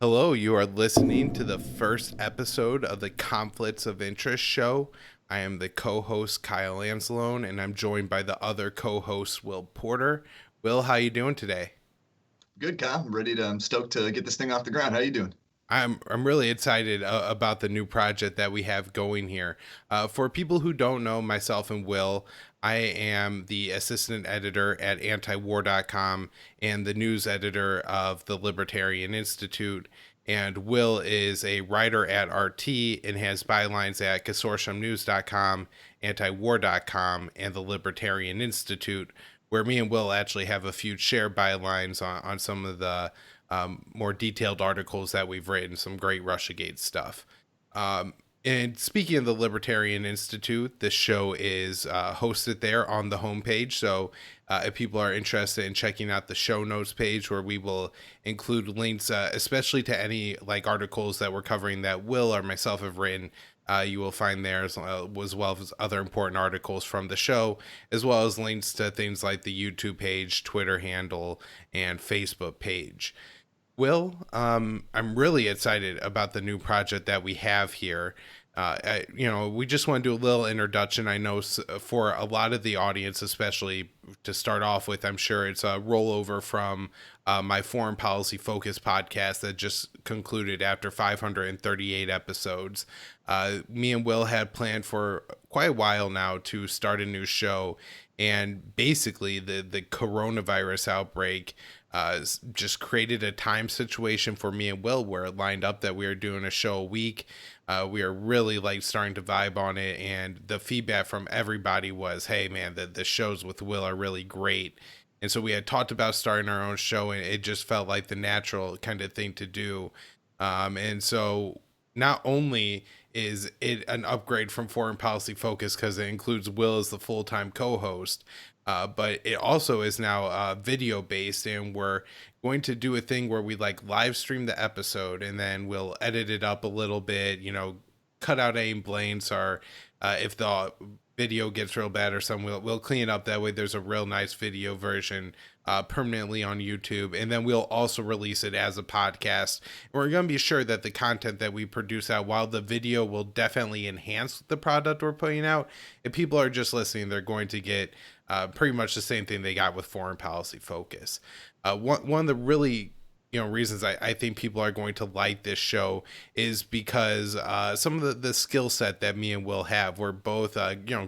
Hello, you are listening to the first episode of the Conflicts of Interest show. I am the co-host Kyle Anzalone, and I'm joined by the other co-host Will Porter. Will, how you doing today? Good, Kyle. I'm ready to. I'm stoked to get this thing off the ground. How you doing? I'm really excited about the new project that we have going here. For people who don't know, myself and Will, I am the assistant editor at Antiwar.com and the news editor of the Libertarian Institute. And Will is a writer at RT and has bylines at consortiumnews.com, antiwar.com, and the Libertarian Institute, where me and Will actually have a few shared bylines on some of the more detailed articles that we've written, some great Russiagate stuff. And speaking of the Libertarian Institute, this show is hosted there on the homepage. So if people are interested in checking out the show notes page, where we will include links, especially to any like articles that we're covering that Will or myself have written, you will find there as well as other important articles from the show, as well as links to things like the YouTube page, Twitter handle, and Facebook page. Will, I'm really excited about the new project that we have here. We just want to do a little introduction. I know for a lot of the audience, especially to start off with, I'm sure it's a rollover from my foreign policy focus podcast that just concluded after 538 episodes. Me and Will had planned for quite a while now to start a new show, and basically the coronavirus outbreak just created a time situation for me and Will where it lined up that we were doing a show a week. We are really like starting to vibe on it, and the feedback from everybody was, "Hey, man, the shows with Will are really great." And so we had talked about starting our own show, and it just felt like the natural kind of thing to do. And so not only is it an upgrade from Foreign Policy Focus because it includes Will as the full time co host, but it also is now video based, and we're going to do a thing where we like live stream the episode and then we'll edit it up a little bit, cut out any blanks, or if the video gets real bad or something, we'll clean it up. That way there's a real nice video version permanently on YouTube, and then we'll also release it as a podcast. And we're going to be sure that the content that we produce out, while the video will definitely enhance the product we're putting out, if people are just listening, they're going to get pretty much the same thing they got with Foreign Policy Focus. One of the really reasons I think people are going to like this show is because some of the skill set that me and Will have. We're both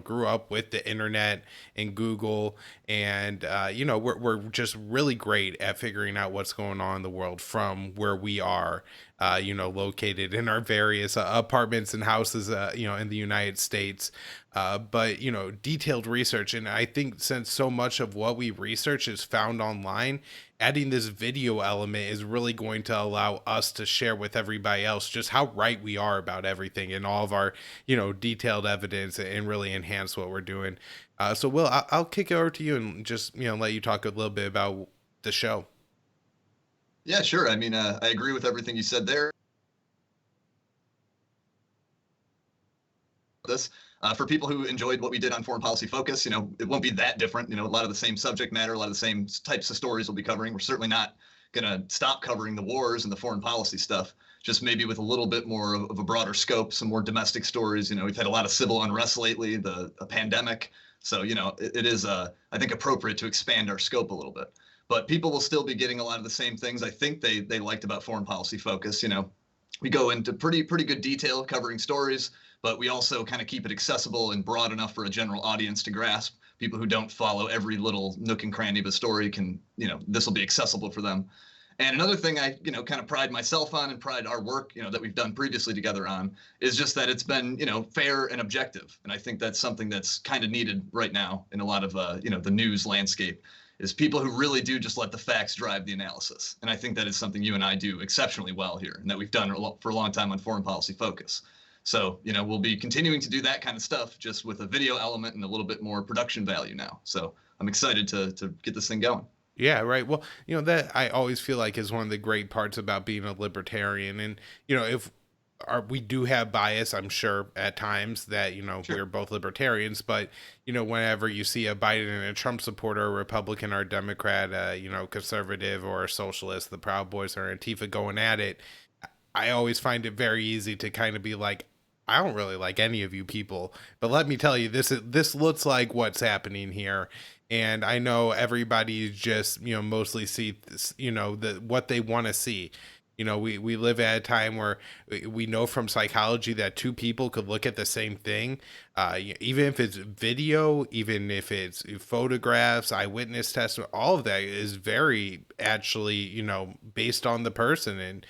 grew up with the internet and Google, and we're just really great at figuring out what's going on in the world from where we are, located in our various apartments and houses, in the United States. But detailed research, and I think since so much of what we research is found online, adding this video element is really going to allow us to share with everybody else just how right we are about everything and all of our detailed evidence, and really enhance what we're doing. So Will, I'll kick it over to you and just let you talk a little bit about the show. Yeah, sure. I mean, I agree with everything you said there. This for people who enjoyed what we did on Foreign Policy Focus, it won't be that different. A lot of the same subject matter, a lot of the same types of stories we'll be covering. We're certainly not going to stop covering the wars and the foreign policy stuff, just maybe with a little bit more of a broader scope, some more domestic stories. We've had a lot of civil unrest lately, a pandemic. So, it is, I think, appropriate to expand our scope a little bit. But people will still be getting a lot of the same things I think they liked about Foreign Policy Focus. We go into pretty good detail covering stories, but we also kind of keep it accessible and broad enough for a general audience to grasp. People who don't follow every little nook and cranny of a story can, this will be accessible for them. And another thing I, kind of pride myself on and pride our work, that we've done previously together on is just that it's been, fair and objective. And I think that's something that's kind of needed right now in a lot of, the news landscape, is people who really do just let the facts drive the analysis. And I think that is something you and I do exceptionally well here, and that we've done for a long time on Foreign Policy Focus. So, we'll be continuing to do that kind of stuff, just with a video element and a little bit more production value now. So I'm excited to get this thing going. Yeah, right. Well, that I always feel like is one of the great parts about being a libertarian. And, if we do have bias, I'm sure at times that, Sure. we're both libertarians, but, whenever you see a Biden and a Trump supporter, a Republican or a Democrat, conservative or a socialist, the Proud Boys or Antifa going at it, I always find it very easy to kind of be like, I don't really like any of you people, but let me tell you, this looks like what's happening here. And I know everybody just, mostly see this, what they want to see. We live at a time where we know from psychology that two people could look at the same thing, even if it's video, even if it's photographs, eyewitness testimony, all of that is very actually, based on the person, and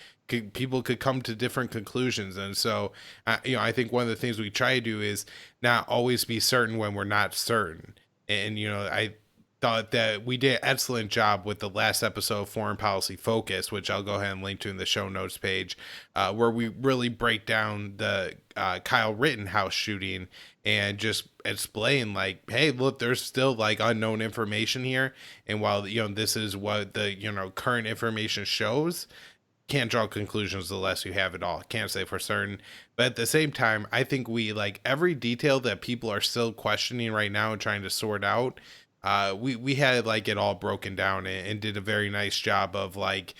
people could come to different conclusions. And so, I think one of the things we try to do is not always be certain when we're not certain. And, I thought that we did an excellent job with the last episode of Foreign Policy Focus, which I'll go ahead and link to in the show notes page, where we really break down the Kyle Rittenhouse shooting and just explain like, hey, look, there's still like unknown information here. And while, this is what the, current information shows, can't draw conclusions unless you have it all. Can't say for certain. But at the same time, I think we like every detail that people are still questioning right now and trying to sort out. We had like it all broken down and did a very nice job of like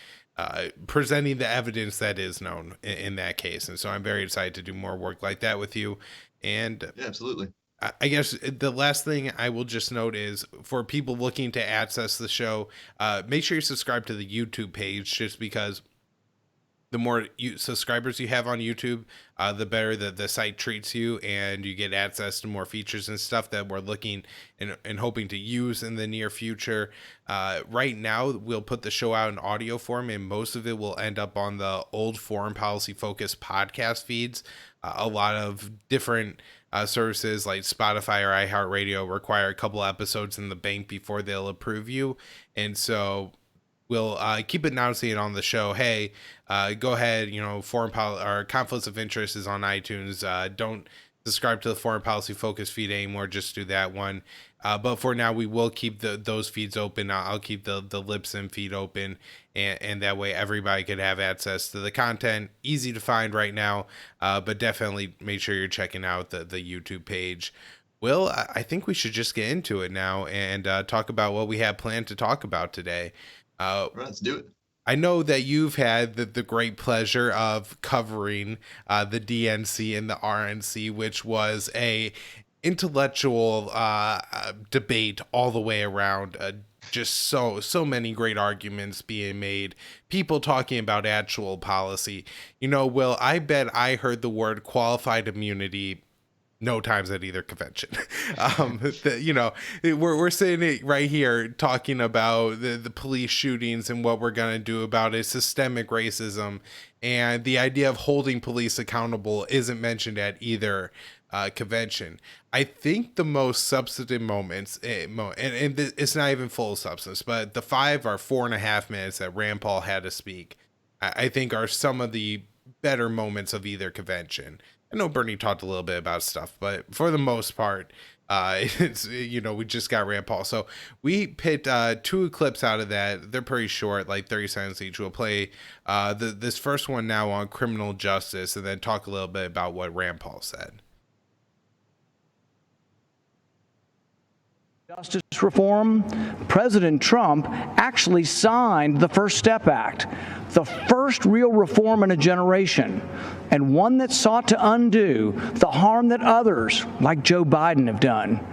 presenting the evidence that is known in that case. And so I'm very excited to do more work like that with you. And Yeah, absolutely. I guess the last thing I will just note is for people looking to access the show, make sure you subscribe to the YouTube page, just because the more subscribers you have on YouTube, the better the site treats you, and you get access to more features and stuff that we're looking and hoping to use in the near future. Right now, we'll put the show out in audio form, and most of it will end up on the old Foreign Policy Focus podcast feeds. A lot of different services like Spotify or iHeartRadio require a couple episodes in the bank before they'll approve you. And so we'll keep announcing it on the show. Hey, go ahead, foreign policy or conflicts of interest is on iTunes. Don't subscribe to the Foreign Policy Focus feed anymore. Just do that one. But for now, we will keep those feeds open. I'll keep the Libsyn feed open, and that way everybody could have access to the content. Easy to find right now, but definitely make sure you're checking out the YouTube page. Will, I think we should just get into it now and talk about what we have planned to talk about today. Right, let's do it. I know that you've had the great pleasure of covering the DNC and the RNC, which was a intellectual debate all the way around. Just so many great arguments being made, people talking about actual policy. Will, I bet I heard the word qualified immunity no times at either convention. We're sitting right here talking about the police shootings and what we're going to do about it, systemic racism, and the idea of holding police accountable isn't mentioned at either convention. I think the most substantive moments, and it's not even full substance, but the 5 or 4.5 minutes that Rand Paul had to speak, I think are some of the better moments of either convention. I know Bernie talked a little bit about stuff, but for the most part, it's, we just got Rand Paul. So we picked 2 clips out of that. They're pretty short, like 30 seconds each. We'll play this first one now on criminal justice, and then talk a little bit about what Rand Paul said. Justice reform, President Trump actually signed the First Step Act, the first real reform in a generation, and one that sought to undo the harm that others, like Joe Biden, have done.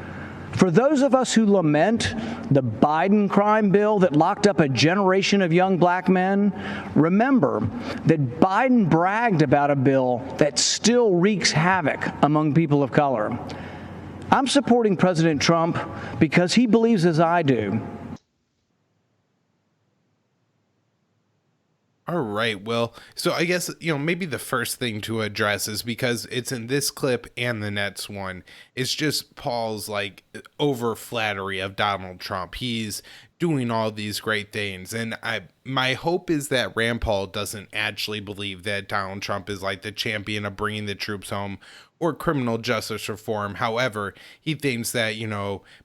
For those of us who lament the Biden crime bill that locked up a generation of young black men, remember that Biden bragged about a bill that still wreaks havoc among people of color. I'm supporting President Trump because he believes as I do. All right. Well, so I guess, maybe the first thing to address is, because it's in this clip and the next one, it's just Paul's like over flattery of Donald Trump. He's doing all these great things. And my hope is that Rand Paul doesn't actually believe that Donald Trump is like the champion of bringing the troops home or criminal justice reform. However, he thinks that,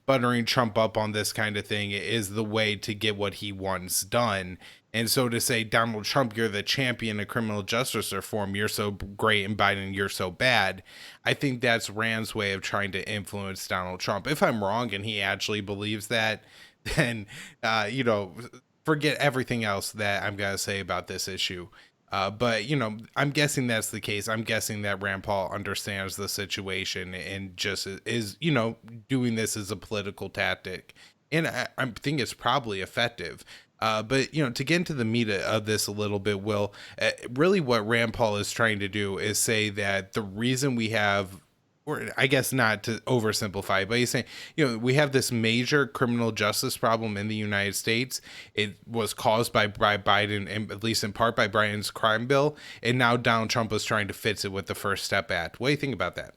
buttering Trump up on this kind of thing is the way to get what he wants done. And so to say, Donald Trump, you're the champion of criminal justice reform, you're so great, and Biden, you're so bad, I think that's Rand's way of trying to influence Donald Trump. If I'm wrong and he actually believes that, then, forget everything else that I'm going to say about this issue. But, you know, I'm guessing that's the case. I'm guessing that Rand Paul understands the situation and just is, you know, doing this as a political tactic. And I think it's probably effective. But, you know, to get into the meat of this a little bit, Will, really what Rand Paul is trying to do is say that the reason we have, or I guess not to oversimplify, but he's saying, you know, we have this major criminal justice problem in the United States. It was caused by Biden, and at least in part by Biden's crime bill, and now Donald Trump is trying to fix it with the First Step Act. What do you think about that?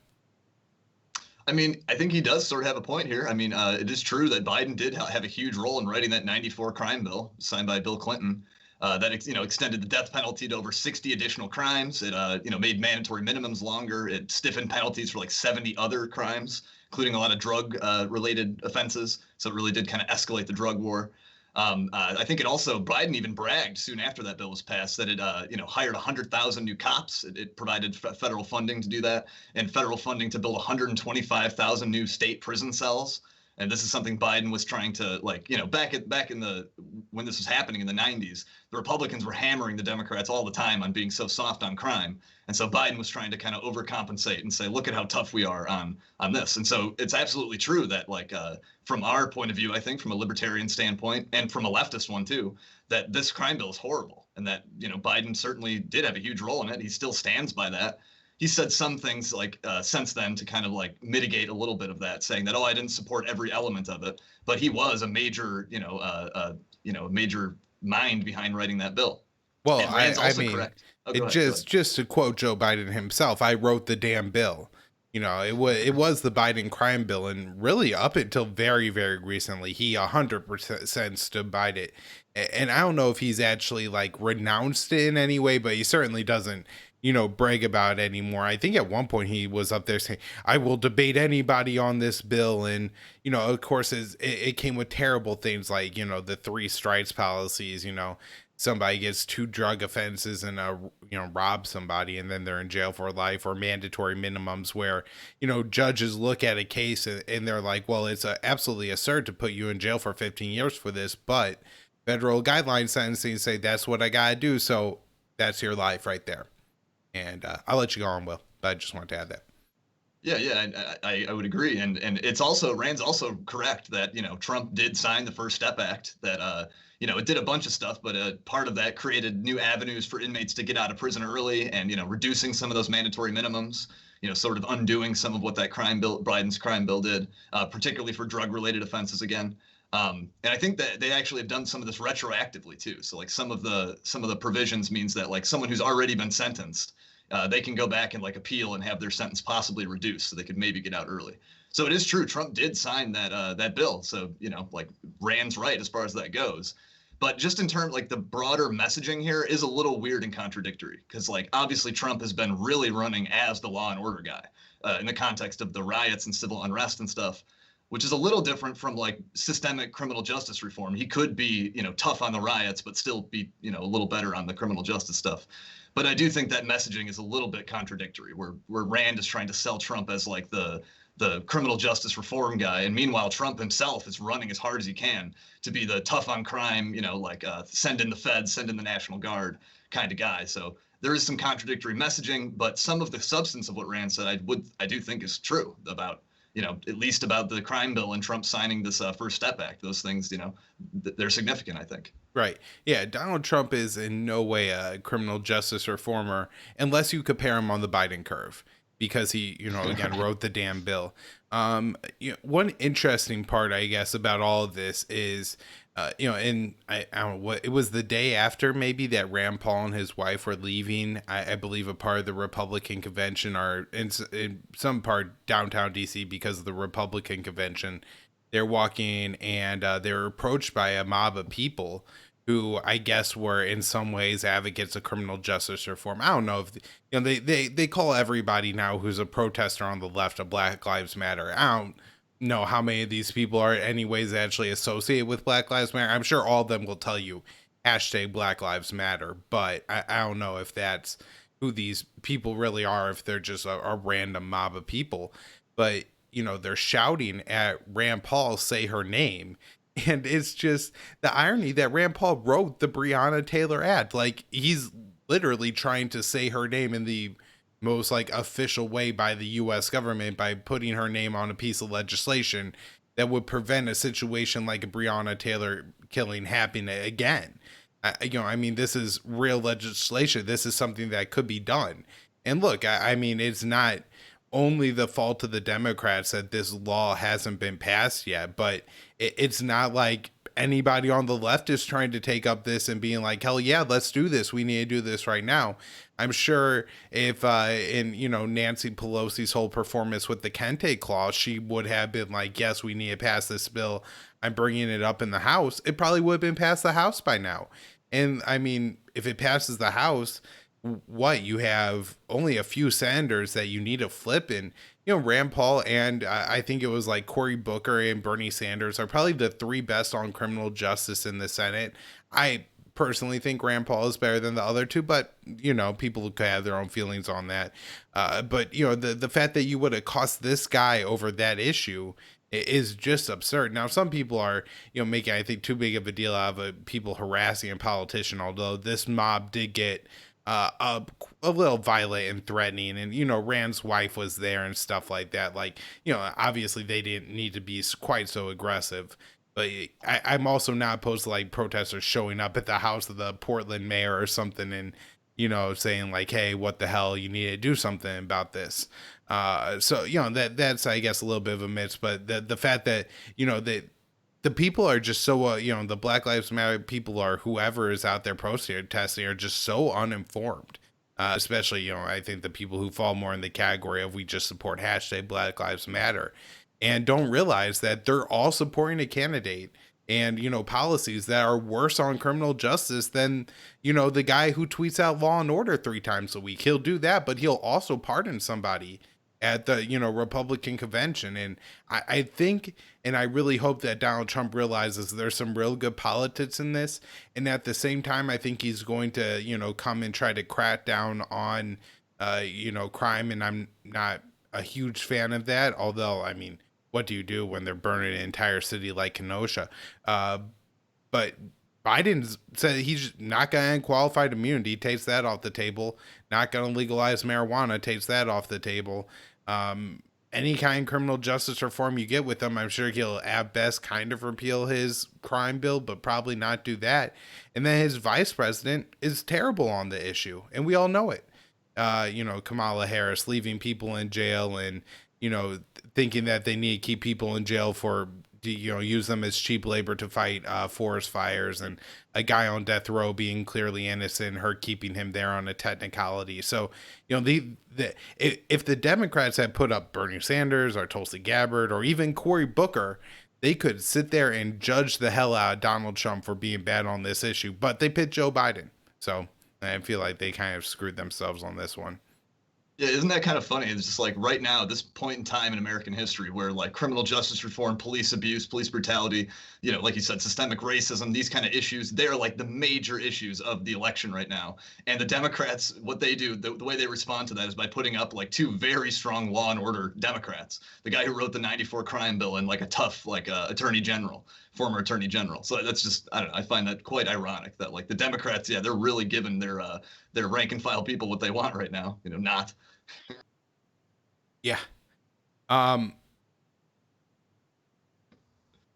I mean, I think he does sort of have a point here. I mean, it is true that Biden did have a huge role in writing that '94 crime bill signed by Bill Clinton. That extended the death penalty to over 60 additional crimes. It made mandatory minimums longer. It stiffened penalties for like 70 other crimes, including a lot of drug related offenses. So it really did kind of escalate the drug war. I think it also, Biden even bragged soon after that bill was passed that it hired 100,000 new cops. It provided federal funding to do that, and federal funding to build 125,000 new state prison cells. And this is something Biden was trying to, back in the when this was happening in the 90s, the Republicans were hammering the Democrats all the time on being so soft on crime. And so Biden was trying to kind of overcompensate and say, look at how tough we are on this. And so it's absolutely true that, from our point of view, I think from a libertarian standpoint and from a leftist one too, that this crime bill is horrible, and that, Biden certainly did have a huge role in it. He still stands by that. He said some things since then to kind of mitigate a little bit of that, saying that, I didn't support every element of it, but he was a major, major mind behind writing that bill. Well, and Rand's also mean, correct. just to quote Joe Biden himself, I wrote the damn bill. You know, it was the Biden crime bill, and really up until very, very recently, he 100% stood by it. And I don't know if he's actually renounced it in any way, but he certainly doesn't, brag about it anymore. I think at one point he was up there saying, I will debate anybody on this bill. And, of course, it came with terrible things like, the 3 strikes policies, somebody gets 2 drug offenses and rob somebody and then they're in jail for life, or mandatory minimums where judges look at a case and they're like, well, it's absolutely absurd to put you in jail for 15 years for this, but federal guideline sentencing say that's what I gotta do, so that's your life right there. And I'll let you go on, Will, but I just wanted to add that. Yeah, I would agree, and it's also, Rand's also correct that Trump did sign the First Step Act that it did a bunch of stuff, but part of that created new avenues for inmates to get out of prison early, and reducing some of those mandatory minimums, sort of undoing some of what that Biden's crime bill did, particularly for drug related offenses again. And I think that they actually have done some of this retroactively too. So some of the provisions means that someone who's already been sentenced, they can go back and appeal and have their sentence possibly reduced, so they could maybe get out early. So it is true, Trump did sign that bill. So Rand's right as far as that goes. But just in terms the broader messaging here is a little weird and contradictory, because obviously Trump has been really running as the law and order guy in the context of the riots and civil unrest and stuff, which is a little different from systemic criminal justice reform. He could be, tough on the riots, but still be, a little better on the criminal justice stuff. But I do think that messaging is a little bit contradictory, where Rand is trying to sell Trump as the criminal justice reform guy, and meanwhile Trump himself is running as hard as he can to be the tough on crime, send in the feds, send in the National Guard kind of guy. So there is some contradictory messaging, but some of the substance of what Rand said, I do think is true about, at least about the crime bill and Trump signing this First Step Act. Those things, they're significant, I think. Right. Yeah. Donald Trump is in no way a criminal justice reformer unless you compare him on the Biden curve, because he, again, wrote the damn bill. One interesting part, I guess, about all of this is, and I don't know what, it was the day after maybe that Rand Paul and his wife were leaving, I believe, a part of the Republican convention, or in some part downtown DC, because of the Republican convention. They're walking and they're approached by a mob of people who I guess were in some ways advocates of criminal justice reform. I don't know if, they call everybody now who's a protester on the left a Black Lives Matter. I don't know how many of these people are anyways actually associated with Black Lives Matter. I'm sure all of them will tell you hashtag Black Lives Matter, but I don't know if that's who these people really are, if they're just a random mob of people. But, they're shouting at Rand Paul, say her name. And it's just the irony that Rand Paul wrote the Breonna Taylor ad. He's literally trying to say her name in the most like official way by the US government by putting her name on a piece of legislation that would prevent a situation like a Breonna Taylor killing happening again. I mean, this is real legislation. This is something that could be done. And look, I mean, it's not only the fault of the Democrats that this law hasn't been passed yet, but it's not like anybody on the left is trying to take up this and being like, hell yeah, let's do this. We need to do this right now. I'm sure if in, you know, Nancy Pelosi's whole performance with the Kente clause, she would have been like, yes, we need to pass this bill. I'm bringing it up in the House. It probably would have been passed the House by now. And I mean, if it passes the House, what, you have only a few senators that you need to flip, and you know, Rand Paul and I think it was like Cory Booker and Bernie Sanders are probably the three best on criminal justice in the Senate. I personally think Rand Paul is better than the other two, but you know, people could have their own feelings on that. But you know, the fact that you would have cost this guy over that issue is just absurd. Now, some people are, you know, making, I think, too big of a deal out of people harassing a politician, although this mob did get a little violent and threatening, and you know, Rand's wife was there and stuff like that. Like, you know, obviously they didn't need to be quite so aggressive, but I'm also not opposed to like protesters showing up at the house of the Portland mayor or something and, you know, saying like, hey, what the hell, you need to do something about this. So you know, that's I guess a little bit of a miss, but the fact that, you know, that the people are just so, you know, the Black Lives Matter people, are whoever is out there protesting, are just so uninformed. Especially, you know, I think the people who fall more in the category of we just support hashtag Black Lives Matter and don't realize that they're all supporting a candidate and, you know, policies that are worse on criminal justice than, you know, the guy who tweets out Law and Order 3 times a week. He'll do that, but he'll also pardon somebody at the, you know, Republican convention. And I think, and I really hope that Donald Trump realizes there's some real good politics in this. And at the same time, I think he's going to, you know, come and try to crack down on, you know, crime. And I'm not a huge fan of that. Although, I mean, what do you do when they're burning an entire city like Kenosha? But Biden said he's not going to end qualified immunity, takes that off the table. Not going to legalize marijuana, takes that off the table. Any kind of criminal justice reform you get with him, I'm sure he'll at best kind of repeal his crime bill, but probably not do that. And then his vice president is terrible on the issue, and we all know it. You know, Kamala Harris leaving people in jail and, you know, thinking that they need to keep people in jail for, you know, use them as cheap labor to fight forest fires, and a guy on death row being clearly innocent, her keeping him there on a technicality. So, you know, if the Democrats had put up Bernie Sanders or Tulsi Gabbard or even Cory Booker, they could sit there and judge the hell out of Donald Trump for being bad on this issue, but they picked Joe Biden. So I feel like they kind of screwed themselves on this one. Yeah, isn't that kind of funny? It's just like right now, at this point in time in American history, where like criminal justice reform, police abuse, police brutality, you know, like you said, systemic racism, these kind of issues, they're like the major issues of the election right now. And the Democrats, what they do, the way they respond to that is by putting up like two very strong law and order Democrats. The guy who wrote the '94 crime bill and like a tough like attorney general, former attorney general. So that's just, I don't know, I find that quite ironic that like the Democrats, yeah, they're really giving their rank and file people what they want right now, you know, not. Yeah.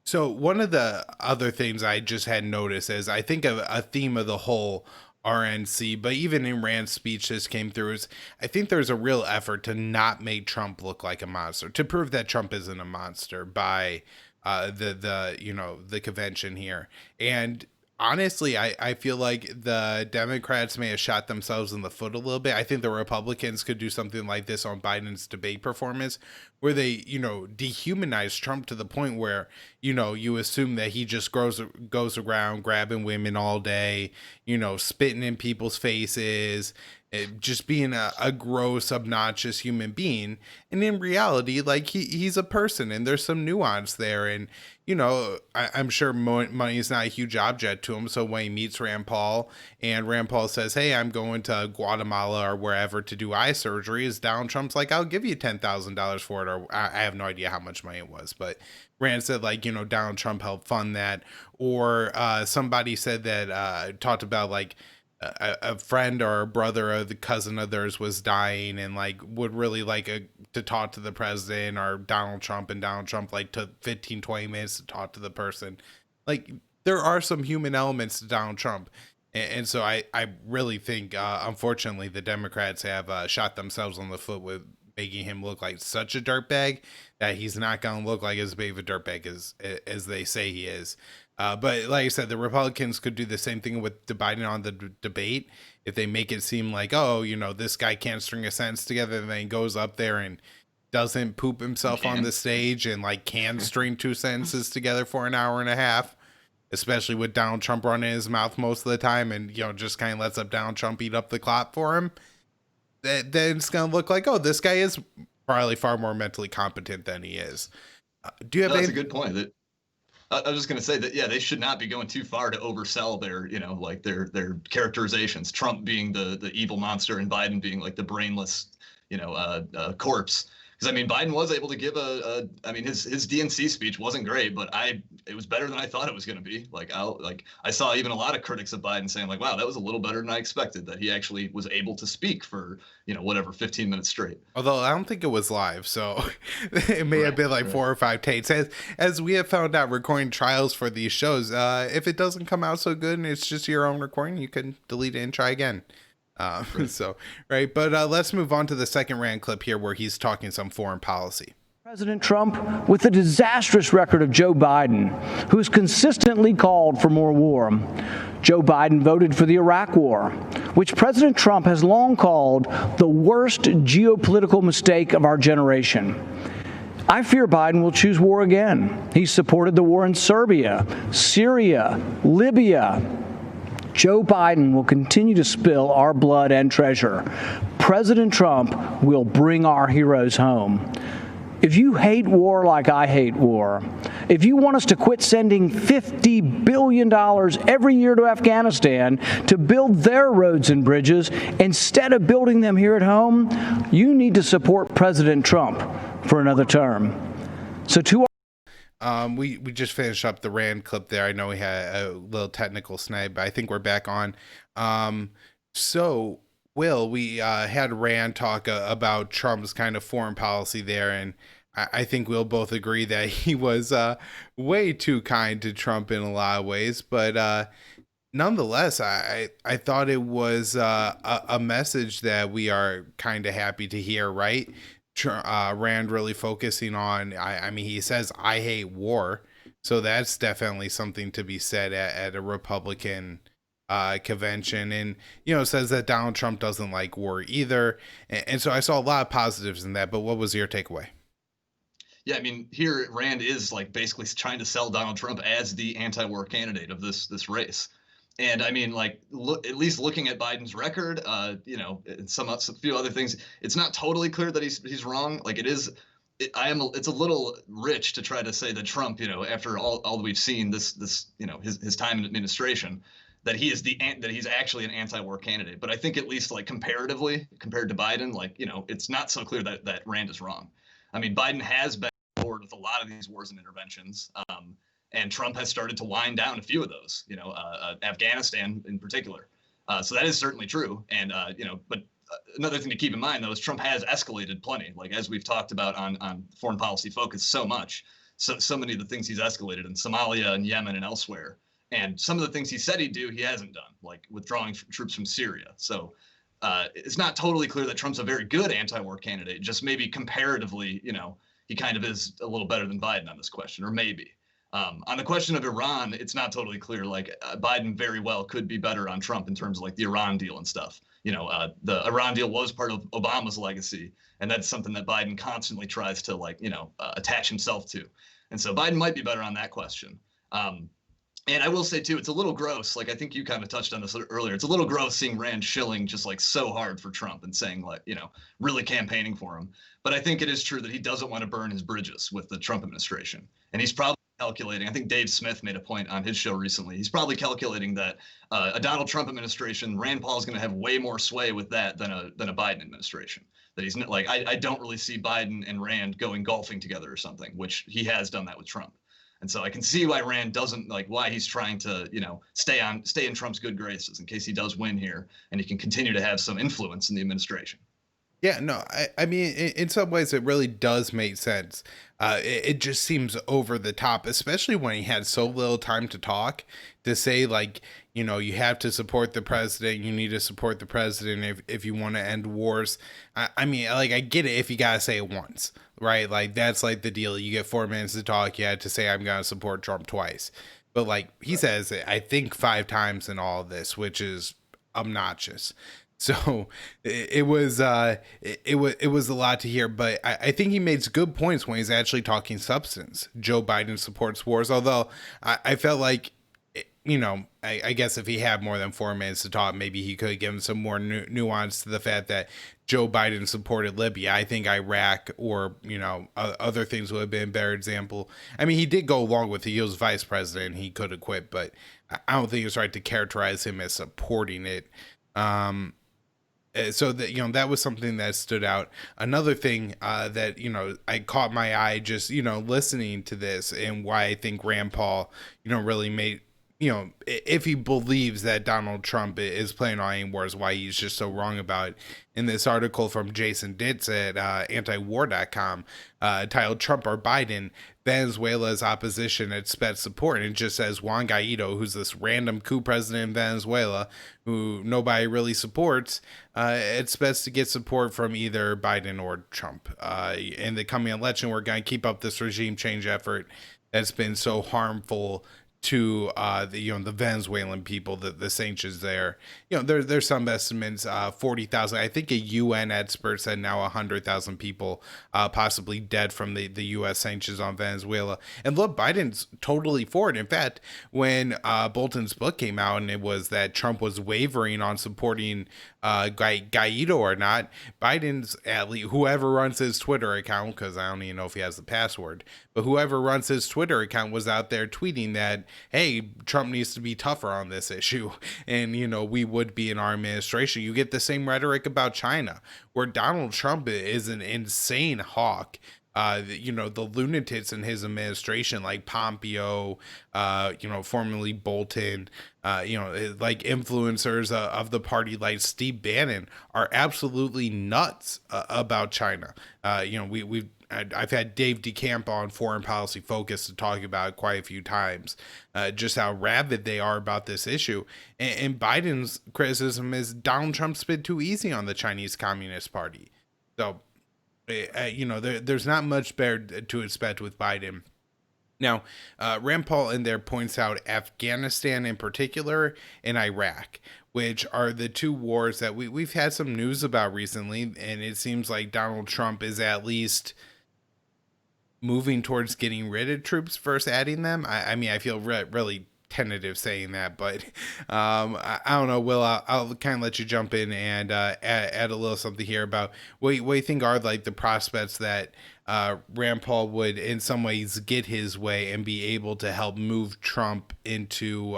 So one of the other things I just had noticed is I think a theme of the whole RNC, but even in Rand's speech this came through, is I think there's a real effort to not make Trump look like a monster, to prove that Trump isn't a monster by the you know, the convention here. And honestly, I feel like the Democrats may have shot themselves in the foot a little bit. I think the Republicans could do something like this on Biden's debate performance, where they, you know, dehumanize Trump to the point where, you know, you assume that he just goes around grabbing women all day, you know, spitting in people's faces, just being a gross, obnoxious human being. And in reality, like he's a person, and there's some nuance there. And, you know, I'm sure money is not a huge object to him. So when he meets Rand Paul and Rand Paul says, hey, I'm going to Guatemala or wherever to do eye surgery, is Donald Trump's like, I'll give you $10,000 for it. Or I have no idea how much money it was, but Rand said, like, you know, Donald Trump helped fund that. Or somebody said that, talked about like, a friend or a brother or the cousin of theirs was dying and like would really like to talk to the president or Donald Trump, and Donald Trump like took 15-20 minutes to talk to the person. Like there are some human elements to Donald Trump. And so I really think, unfortunately, the Democrats have shot themselves on the foot with making him look like such a dirtbag that he's not going to look like as big of a dirtbag as they say he is. But like I said, the Republicans could do the same thing with Biden on the debate. If they make it seem like, oh, this guy can't string a sentence together, and then he goes up there and doesn't poop himself on the stage and like can string two sentences together for an hour and a half, especially with Donald Trump running his mouth most of the time, and just kind of lets up Donald Trump eat up the clock for him, then it's gonna look like, oh, this guy is probably far more mentally competent than he is. Do you have? That's a good point. That I was just gonna say that, yeah, they should not be going too far to oversell their like their characterizations. Trump being the evil monster and Biden being like the brainless corpse. Because I mean, Biden was able to give his DNC speech wasn't great, but it was better than I thought it was going to be. I saw even a lot of critics of Biden saying like, wow, that was a little better than I expected, that he actually was able to speak for 15 minutes straight. Although I don't think it was live, so it may have been like 4 or 5 takes. As we have found out recording trials for these shows, if it doesn't come out so good and it's just your own recording, you can delete it and try again. But let's move on to the second Rand clip here where he's talking some foreign policy. President Trump, with the disastrous record of Joe Biden, who has consistently called for more war. Joe Biden voted for the Iraq War, which President Trump has long called the worst geopolitical mistake of our generation. I fear Biden will choose war again. He supported the war in Serbia, Syria, Libya. Joe Biden will continue to spill our blood and treasure. President Trump will bring our heroes home. If you hate war like I hate war, if you want us to quit sending $50 billion every year to Afghanistan to build their roads and bridges instead of building them here at home, you need to support President Trump for another term. So to we just finished up the Rand clip there. I know we had a little technical snag, but I think we're back on. So, Will, we had Rand talk about Trump's kind of foreign policy there, and I think we'll both agree that he was way too kind to Trump in a lot of ways. But nonetheless, I thought it was a message that we are kind of happy to hear, right? Rand really focusing on, I mean, he says, I hate war. So that's definitely something to be said at a Republican convention. And, says that Donald Trump doesn't like war either. And so I saw a lot of positives in that. But what was your takeaway? Yeah, I mean, here Rand is like basically trying to sell Donald Trump as the anti-war candidate of this race. And I mean, like, at least looking at Biden's record, and some few other things, it's not totally clear that he's wrong. Like it's a little rich to try to say that Trump, after all that we've seen his time in administration, that he's actually an anti-war candidate. But I think at least like comparatively compared to Biden, like, it's not so clear that Rand is wrong. I mean, Biden has been on board with a lot of these wars and interventions. And Trump has started to wind down a few of those, Afghanistan in particular. So that is certainly true. And, but another thing to keep in mind, though, is Trump has escalated plenty, like as we've talked about on Foreign Policy Focus so much. So many of the things he's escalated in Somalia and Yemen and elsewhere. And some of the things he said he'd do, he hasn't done, like withdrawing troops from Syria. So it's not totally clear that Trump's a very good anti-war candidate, just maybe comparatively, he kind of is a little better than Biden on this question, or maybe. On the question of Iran, it's not totally clear. Like Biden very well could be better on Trump in terms of like the Iran deal and stuff. The Iran deal was part of Obama's legacy, and that's something that Biden constantly tries to attach himself to. And so Biden might be better on that question. And I will say too, it's a little gross. Like I think you kind of touched on this earlier. It's a little gross seeing Rand shilling just like so hard for Trump and saying like, really campaigning for him. But I think it is true that he doesn't want to burn his bridges with the Trump administration, and he's probably calculating. I think Dave Smith made a point on his show recently. He's probably calculating that a Donald Trump administration, Rand Paul is going to have way more sway with that than a Biden administration. That he's like, I don't really see Biden and Rand going golfing together or something, which he has done that with Trump. And so I can see why Rand doesn't why he's trying to, stay in Trump's good graces in case he does win here and he can continue to have some influence in the administration. Yeah, no, I mean, in some ways, it really does make sense. It just seems over the top, especially when he had so little time to talk, to say, like, you have to support the president. You need to support the president if you want to end wars. I mean, like, I get it if you got to say it once, right? Like, that's like the deal. You get 4 minutes to talk. You had to say, I'm going to support Trump twice. But, like, he says it, I think 5 times in all of this, which is obnoxious. So it was a lot to hear, but I think he made good points when he's actually talking substance. Joe Biden supports wars, although I felt like, I guess if he had more than 4 minutes to talk, maybe he could give him some more nuance to the fact that Joe Biden supported Libya. I think Iraq or, other things would have been a better example. I mean, he did go along with it. He was vice president. He could have quit, but I don't think it's right to characterize him as supporting it. So that, that was something that stood out. Another thing that, I caught my eye just, listening to this, and why I think Rand Paul, really made, if he believes that Donald Trump is playing on any wars, why he's just so wrong about it. In this article from Jason Ditz at Antiwar.com, titled Trump or Biden, Venezuela's opposition expects support. And it just says Juan Guaido, who's this random coup president in Venezuela, who nobody really supports, expects to get support from either Biden or Trump. In the coming election, we're going to keep up this regime change effort that's been so harmful to the Venezuelan people, the sanctions there. There's some estimates, 40,000. I think a UN expert said now 100,000 people possibly dead from the U.S. sanctions on Venezuela. And look, Biden's totally for it. In fact, when Bolton's book came out and it was that Trump was wavering on supporting Guaido or not, Biden's, at least whoever runs his Twitter account, because I don't even know if he has the password, but whoever runs his Twitter account was out there tweeting that, hey, Trump needs to be tougher on this issue. And, we would be in our administration. You get the same rhetoric about China, where Donald Trump is an insane hawk. The lunatics in his administration, like Pompeo, formerly Bolton, like influencers of the party, like Steve Bannon, are absolutely nuts about China. I've had Dave DeCamp on Foreign Policy Focus to talk about it quite a few times, just how rabid they are about this issue. And Biden's criticism is Donald Trump's been too easy on the Chinese Communist Party. So, there's not much better to expect with Biden. Now, Rand Paul in there points out Afghanistan in particular and Iraq, which are the two wars that we've had some news about recently. And it seems like Donald Trump is at least moving towards getting rid of troops versus adding them. I mean, I feel really tentative saying that, but I don't know, Will, I'll kind of let you jump in and add a little something here about what you think are like the prospects that Rand Paul would in some ways get his way and be able to help move Trump into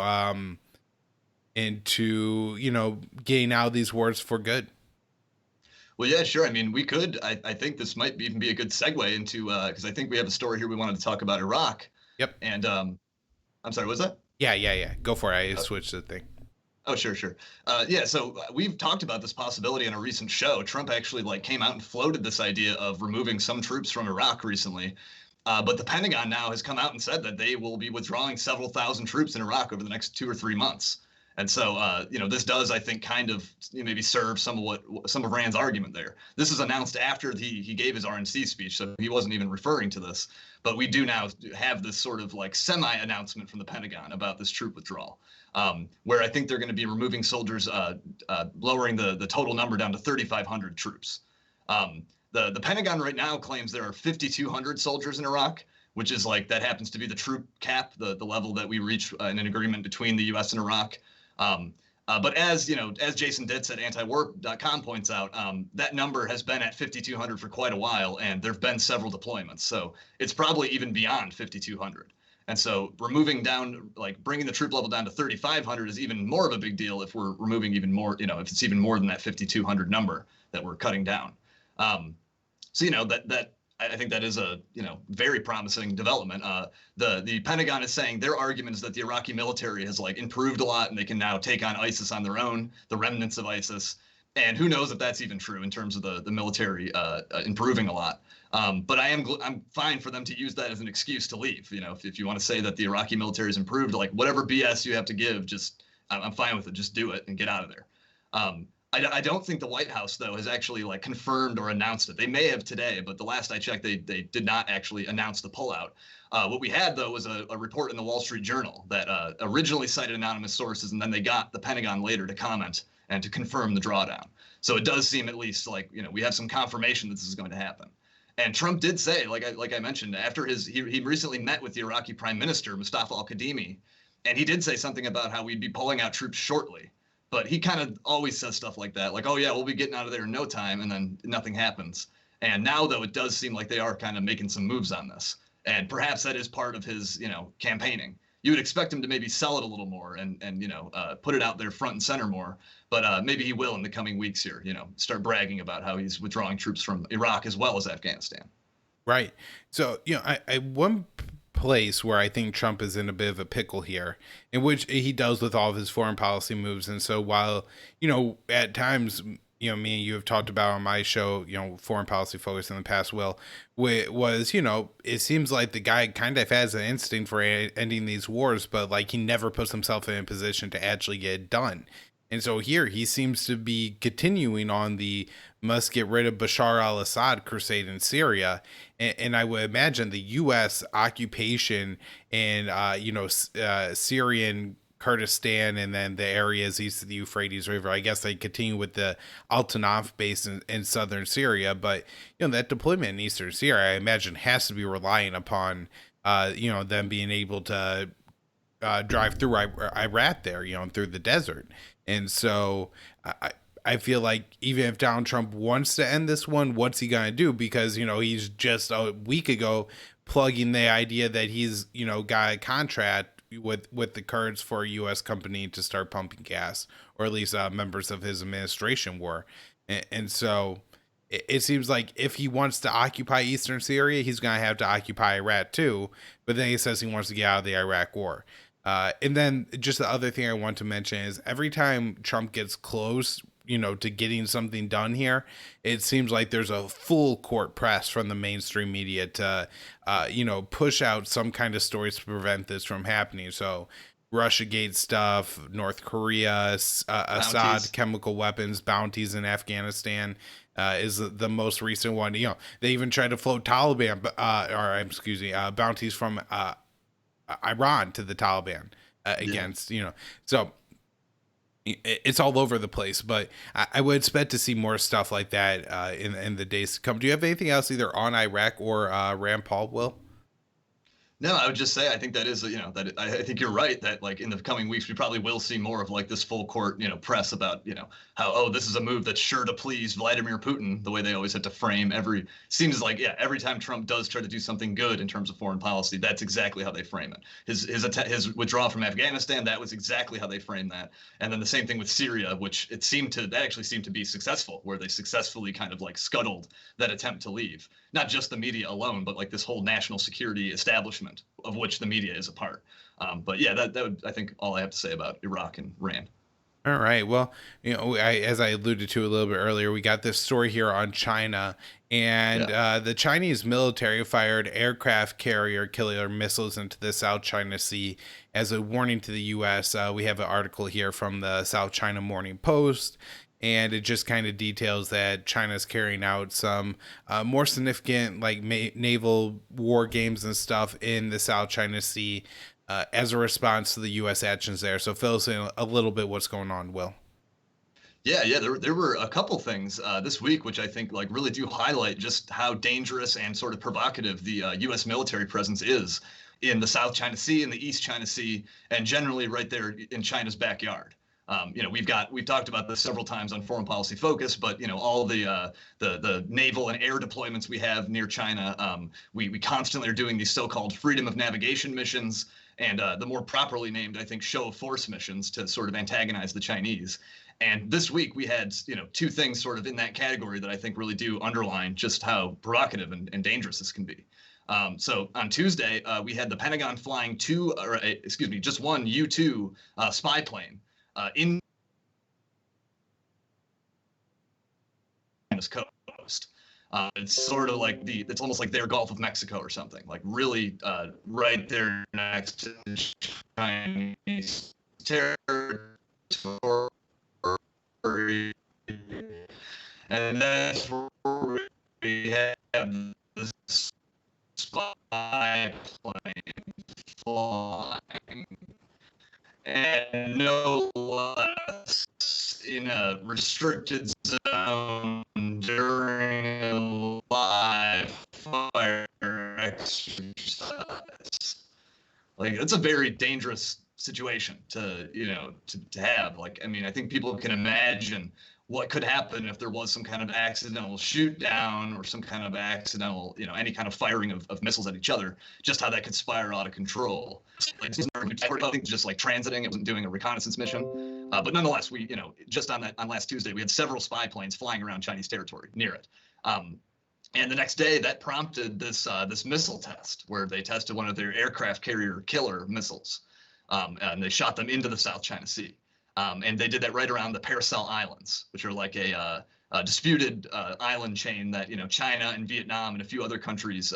getting out of these wars for good. Well, yeah, sure. I mean, we could. I think this might even be a good segue into because I think we have a story here we wanted to talk about Iraq. Yep. And I'm sorry, what was that? Yeah. Go for it. I switched the thing. Oh, sure. Yeah, so we've talked about this possibility on a recent show. Trump actually came out and floated this idea of removing some troops from Iraq recently. But the Pentagon now has come out and said that they will be withdrawing several thousand troops in Iraq over the next 2 or 3 months. And so, this does, I think, kind of maybe serve some of Rand's argument there. This is announced after he gave his RNC speech, so he wasn't even referring to this. But we do now have this sort of semi-announcement from the Pentagon about this troop withdrawal, where I think they're going to be removing soldiers, lowering the total number down to 3,500 troops. The Pentagon right now claims there are 5,200 soldiers in Iraq, which is that happens to be the troop cap, the level that we reached in an agreement between the U.S. and Iraq. But as Jason Ditz at Antiwar.com points out, that number has been at 5,200 for quite a while, and there have been several deployments. So it's probably even beyond 5,200. And so bringing the troop level down to 3,500 is even more of a big deal if we're removing even more, if it's even more than that 5,200 number that we're cutting down. So that I think that is a very promising development. The Pentagon is saying their argument is that the Iraqi military has like improved a lot and they can now take on ISIS on their own, the remnants of ISIS. And who knows if that's even true in terms of the military improving a lot. But I'm fine for them to use that as an excuse to leave. If you want to say that the Iraqi military has improved, like whatever BS you have to give, I'm fine with it. Just do it and get out of there. I don't think the White House, though, has actually like confirmed or announced it. They may have today, but the last I checked, they did not actually announce the pullout. What we had, though, was a report in the Wall Street Journal that originally cited anonymous sources, and then they got the Pentagon later to comment and to confirm the drawdown. So it does seem at least like, we have some confirmation that this is going to happen. And Trump did say, like I mentioned, after he recently met with the Iraqi Prime Minister, Mustafa al-Kadhimi, and he did say something about how we'd be pulling out troops shortly. But he kind of always says stuff like that, like, oh, yeah, we'll be getting out of there in no time, and then nothing happens. And now, though, it does seem like they are kind of making some moves on this. And perhaps that is part of his, campaigning. You would expect him to maybe sell it a little more and put it out there front and center more. But maybe he will in the coming weeks here, start bragging about how he's withdrawing troops from Iraq as well as Afghanistan. Right. So, one place where I think Trump is in a bit of a pickle here, in which he does with all of his foreign policy moves. And so while, at times, me and you have talked about on my show, foreign policy focus in the past, was, it seems like the guy kind of has an instinct for ending these wars, but like he never puts himself in a position to actually get it done. And so here he seems to be continuing on the must get rid of Bashar al-Assad crusade in Syria. And I would imagine the U.S. occupation in, Syrian Kurdistan and then the areas east of the Euphrates River. I guess they continue with the Al-Tanaf base in southern Syria. But, that deployment in eastern Syria, I imagine, has to be relying upon, them being able to drive through Iraq there, through the desert. And so I feel like even if Donald Trump wants to end this one, what's he going to do? Because, he's just a week ago plugging the idea that he's, got a contract with the Kurds for a U.S. company to start pumping gas, or at least members of his administration were. And so it seems like if he wants to occupy eastern Syria, he's going to have to occupy Iraq too. But then he says he wants to get out of the Iraq war. And then just the other thing I want to mention is every time Trump gets close, to getting something done here, it seems like there's a full court press from the mainstream media to, push out some kind of stories to prevent this from happening. So Russiagate stuff, North Korea, Assad chemical weapons, bounties in Afghanistan is the most recent one. They even tried to float Taliban, bounties from Iran to the Taliban against, so it's all over the place, but I would expect to see more stuff like that in the days to come. Do you have anything else either on Iraq or Rand Paul, Will? No, I would just say I think that is, that I think you're right that like in the coming weeks we probably will see more of like this full court, press about, how this is a move that's sure to please Vladimir Putin, the way they always have to frame seems like every time Trump does try to do something good in terms of foreign policy, that's exactly how they frame it. His withdrawal from Afghanistan, that was exactly how they framed that, and then the same thing with Syria, which that actually seemed to be successful, where they successfully kind of like scuttled that attempt to leave. Not just the media alone, but like this whole national security establishment of which the media is a part. But yeah, that would, I think, all I have to say about Iraq and Rand. All right. Well, as I alluded to a little bit earlier, we got this story here on China, and the Chinese military fired aircraft carrier killer missiles into the South China Sea as a warning to the U.S. We have an article here from the South China Morning Post, and it just kind of details that China's carrying out some more significant like naval war games and stuff in the South China Sea as a response to the U.S. actions there. So fill us in a little bit what's going on, Will. Yeah. There were a couple things this week, which I think like really do highlight just how dangerous and sort of provocative the U.S. military presence is in the South China Sea and the East China Sea, and generally right there in China's backyard. We've talked about this several times on Foreign Policy Focus, but all the naval and air deployments we have near China, we constantly are doing these so-called freedom of navigation missions, and the more properly named, I think, show of force missions to sort of antagonize the Chinese. And this week we had, two things sort of in that category that I think really do underline just how provocative and dangerous this can be. So on Tuesday, we had the Pentagon flying just one U-2 spy plane in this coast. It's sort of like it's almost like their Gulf of Mexico or something, like really right there next to the Chinese territory. And that's where we have the spy plane flying, and no less in a restricted zone during a live fire exercise. Like, it's a very dangerous situation to have. Like, I mean, I think people can imagine what could happen if there was some kind of accidental shoot down or some kind of accidental, any kind of firing of missiles at each other, just how that could spiral out of control. I think just like transiting, it wasn't doing a reconnaissance mission. But nonetheless, we, just on last Tuesday, we had several spy planes flying around Chinese territory near it. And the next day, that prompted this missile test where they tested one of their aircraft carrier killer missiles. And they shot them into the South China Sea. And they did that right around the Paracel Islands, which are like a disputed island chain that, China and Vietnam and a few other countries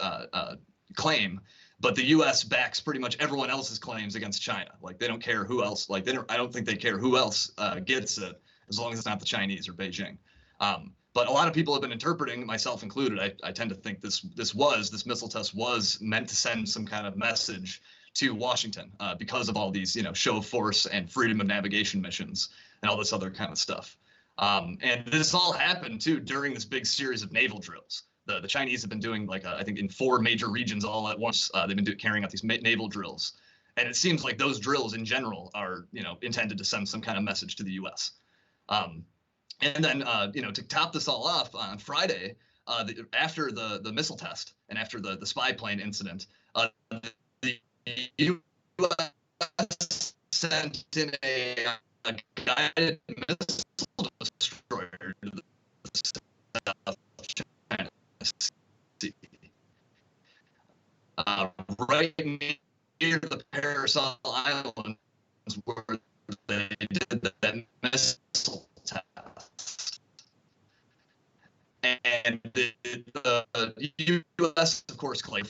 claim. But the U.S. backs pretty much everyone else's claims against China. Like, they don't care who else. Like, I don't think they care who else gets it, as long as it's not the Chinese or Beijing. But a lot of people have been interpreting, myself included. I tend to think this missile test was meant to send some kind of message to Washington because of all these, show of force and freedom of navigation missions and all this other kind of stuff. And this all happened too during this big series of naval drills. The Chinese have been doing I think in 4 major regions all at once. They've been carrying out these naval drills, and it seems like those drills in general are intended to send some kind of message to the U.S. And then to top this all off, on Friday, after the missile test and after the spy plane incident, the U.S. sent in a guided missile destroyer to the South China Sea, right near the Paracel Islands, where they did that missile test. And the U.S. of course claimed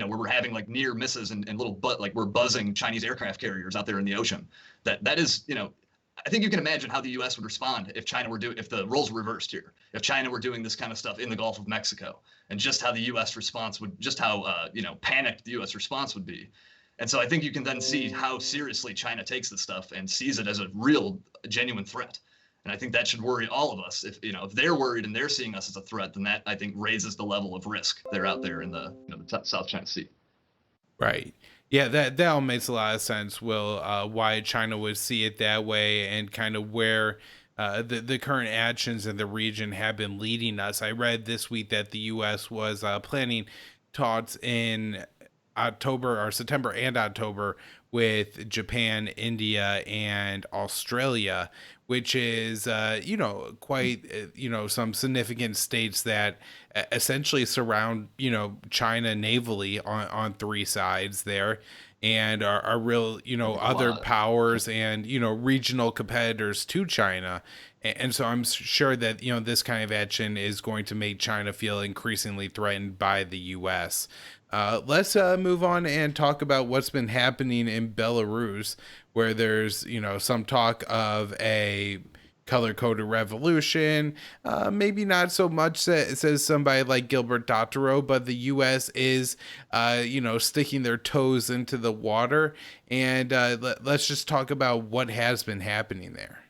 where we're having like near misses and little we're buzzing Chinese aircraft carriers out there in the ocean. That is, I think you can imagine how the U.S. would respond if if the roles were reversed here, if China were doing this kind of stuff in the Gulf of Mexico, and just how the U.S. response would, just how panicked the U.S. response would be. And so I think you can then see how seriously China takes this stuff and sees it as a real, genuine threat. And I think that should worry all of us. If they're worried and they're seeing us as a threat, then that, I think, raises the level of risk they're out there in the South China Sea. Right. Yeah, that all makes a lot of sense, Will, why China would see it that way and kind of where the current actions in the region have been leading us. I read this week that the U.S. was planning talks in September and October with Japan, India, and Australia, which is, quite, some significant states that essentially surround, China navally on 3 sides there, and are real, other powers and, regional competitors to China. And so I'm sure that, this kind of action is going to make China feel increasingly threatened by the U.S. Let's move on and talk about what's been happening in Belarus, where there's, some talk of a color-coded revolution. Maybe not so much, says somebody like Gilbert Dottero, but the U.S. is, sticking their toes into the water. And let's just talk about what has been happening there.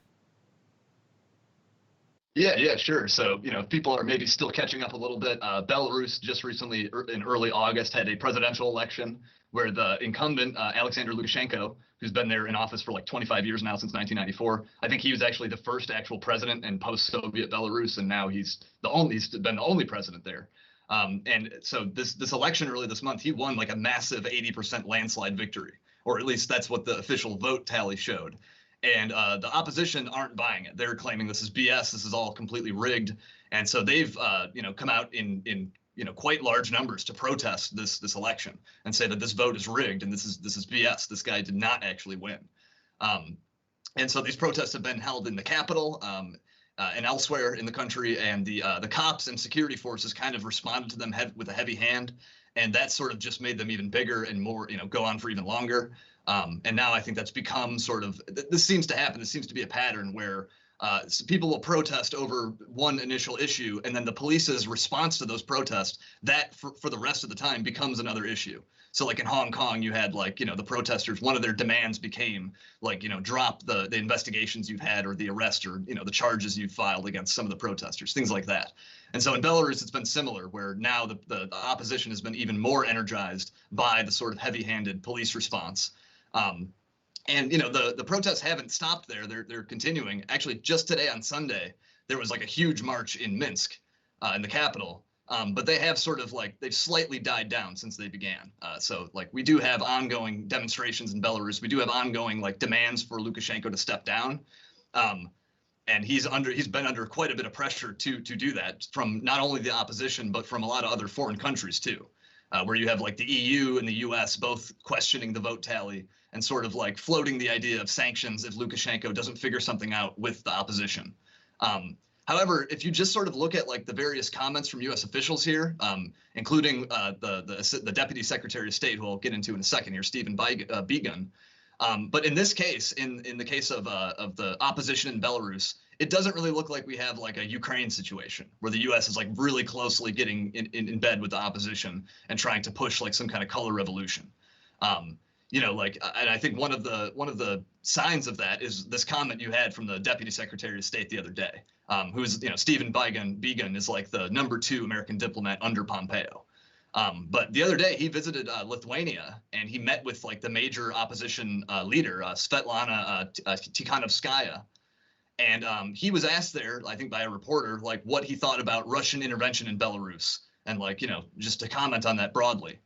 Yeah, sure. So, people are maybe still catching up a little bit. Belarus just recently, in early August, had a presidential election where the incumbent, Alexander Lukashenko, who's been there in office for like 25 years now, since 1994. I think he was actually the first actual president in post-Soviet Belarus, and now he's been the only president there. And so this election early this month, he won like a massive 80% landslide victory, or at least that's what the official vote tally showed. And the opposition aren't buying it. They're claiming this is BS. This is all completely rigged. And so they've come out in quite large numbers to protest this election and say that this vote is rigged and this is BS. This guy did not actually win. And so these protests have been held in the Capitol and elsewhere in the country, and the cops and security forces kind of responded to them with a heavy hand, and that sort of just made them even bigger and more, go on for even longer. And now I think that's become sort of, this seems to happen. This seems to be a pattern where people will protest over one initial issue, and then the police's response to those protests, that for the rest of the time becomes another issue. So like in Hong Kong, you had the protesters, one of their demands became drop the investigations you've had or the arrest or, the charges you've filed against some of the protesters, things like that. And so in Belarus, it's been similar, where now the opposition has been even more energized by the sort of heavy-handed police response. And the protests haven't stopped there. They're continuing. Actually, just today on Sunday, there was like a huge march in Minsk, in the capital. But they have sort of they've slightly died down since they began. So we do have ongoing demonstrations in Belarus. We do have ongoing demands for Lukashenko to step down. And he's been under quite a bit of pressure to do that from not only the opposition, but from a lot of other foreign countries too, where you have the EU and the US both questioning the vote tally and sort of floating the idea of sanctions if Lukashenko doesn't figure something out with the opposition. However, if you just sort of look at the various comments from U.S. officials here, including the Deputy Secretary of State, who I'll get into in a second here, Stephen Biegun. But in this case, in the case of the opposition in Belarus, it doesn't really look like we have a Ukraine situation where the U.S. is really closely getting in bed with the opposition and trying to push some kind of color revolution. And I think one of the signs of that is this comment you had from the Deputy Secretary of State the other day, who is, Stephen Biegun is the #2 American diplomat under Pompeo. But the other day he visited Lithuania, and he met with the major opposition leader, Svetlana Tikhanovskaya. And he was asked there, I think by a reporter, what he thought about Russian intervention in Belarus, and just to comment on that broadly.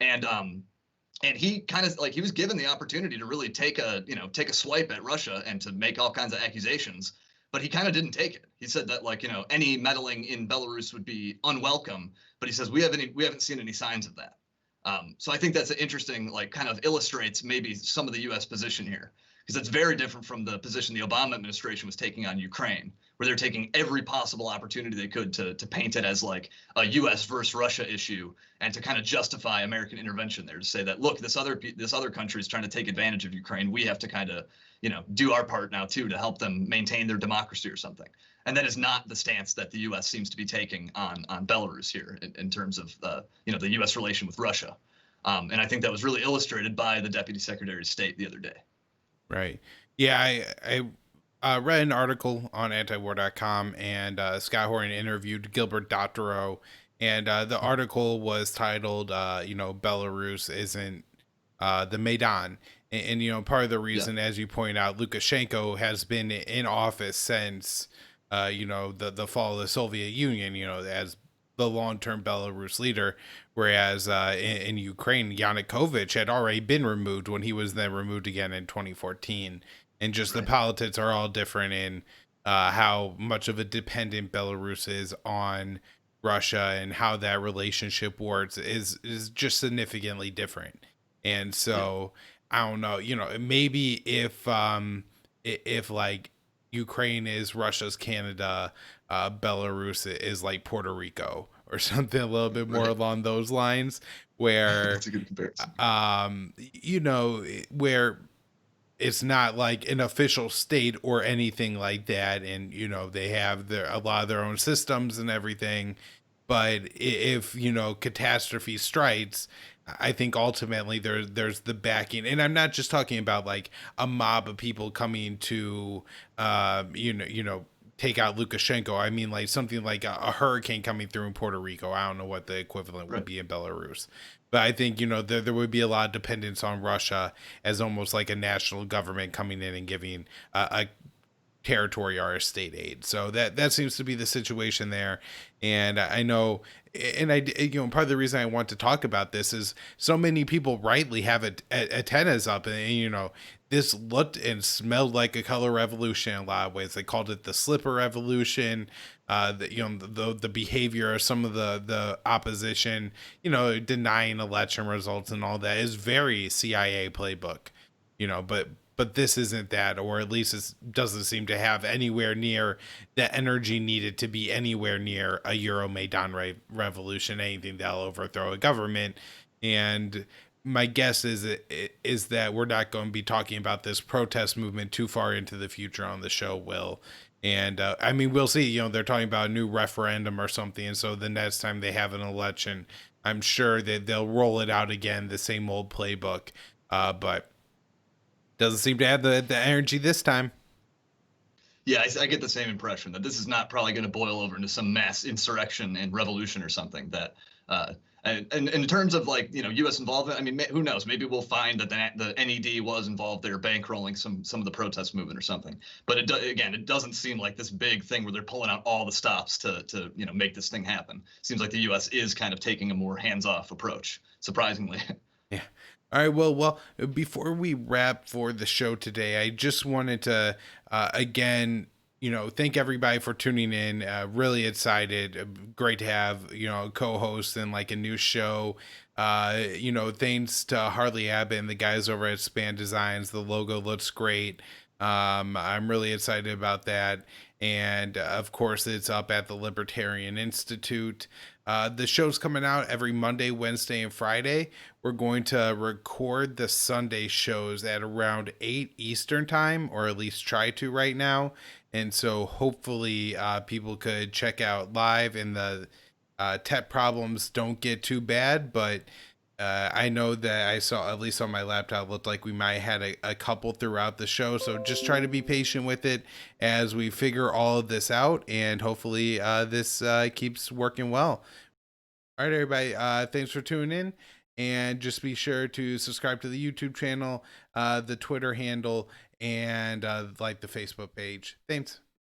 And he kind of he was given the opportunity to really take a swipe at Russia and to make all kinds of accusations, but he kind of didn't take it. He said that any meddling in Belarus would be unwelcome, but he says we haven't seen any signs of that. So I think that's an interesting kind of illustrates maybe some of the U.S. position here, because it's very different from the position the Obama administration was taking on Ukraine, where they're taking every possible opportunity they could to paint it as a U.S. versus Russia issue, and to kind of justify American intervention there, to say that, look, this other country is trying to take advantage of Ukraine. We have to kind of do our part now too to help them maintain their democracy or something. And that is not the stance that the U.S. seems to be taking on Belarus here in terms of the U.S. relation with Russia. And I think that was really illustrated by the Deputy Secretary of State the other day. Right. Yeah, I read an article on Antiwar.com, and Scott Horn interviewed Gilbert Doctorow, and the article was titled, Belarus isn't the Maidan. And part of the reason, as you point out, Lukashenko has been in office since, the fall of the Soviet Union, as the long-term Belarus leader, whereas in Ukraine, Yanukovych had already been removed when he was then removed again in 2014. And just the politics are all different in how much of a dependent Belarus is on Russia, and how that relationship works is just significantly different. And so I don't know, maybe if Ukraine is Russia's Canada, Belarus is like Puerto Rico or something a little bit more along those lines, where That's a good comparison. Where it's not like an official state or anything like that, and they have a lot of their own systems and everything, but if catastrophe strikes, I think ultimately there's the backing. And I'm not just talking about a mob of people coming to take out Lukashenko. I mean something like a hurricane coming through in Puerto Rico. I don't know what the equivalent would be in Belarus, but I think there would be a lot of dependence on Russia as almost like a national government coming in and giving a territory are state aid. So that seems to be the situation there. And I know, and part of the reason I want to talk about this is so many people rightly have antennas up, and this looked and smelled like a color revolution in a lot of ways. They called it the slipper revolution. The behavior of some of the opposition, denying election results and all that is very CIA playbook, but this isn't that, or at least it doesn't seem to have anywhere near the energy needed to be anywhere near a Euromaidan revolution, anything that'll overthrow a government. And my guess is that we're not going to be talking about this protest movement too far into the future on the show, Will. And we'll see. They're talking about a new referendum or something, and so the next time they have an election, I'm sure that they'll roll it out again, the same old playbook. But doesn't seem to have the energy this time. Yeah, I get the same impression that this is not probably going to boil over into some mass insurrection and revolution or something. That and in terms of U.S. involvement, who knows? Maybe we'll find that the NED was involved there, bankrolling some of the protest movement or something. But it doesn't seem like this big thing where they're pulling out all the stops to make this thing happen. Seems like the U.S. is kind of taking a more hands-off approach, surprisingly. Yeah. All right. Well, before we wrap for the show today, I just wanted to, again, thank everybody for tuning in. Really excited. Great to have, a co-host and like a new show. Thanks to Harley Abbott and the guys over at Span Designs. The logo looks great. I'm really excited about that. And of course, it's up at the Libertarian Institute. The show's coming out every Monday, Wednesday, and Friday. We're going to record the Sunday shows at around 8 Eastern time, or at least try to right now. And so hopefully people could check out live and the tech problems don't get too bad. But I know that I saw, at least on my laptop, looked like we might have had a couple throughout the show. So just try to be patient with it as we figure all of this out. And hopefully this keeps working well. All right, everybody. Thanks for tuning in. And just be sure to subscribe to the YouTube channel, the Twitter handle, and like the Facebook page. Thanks.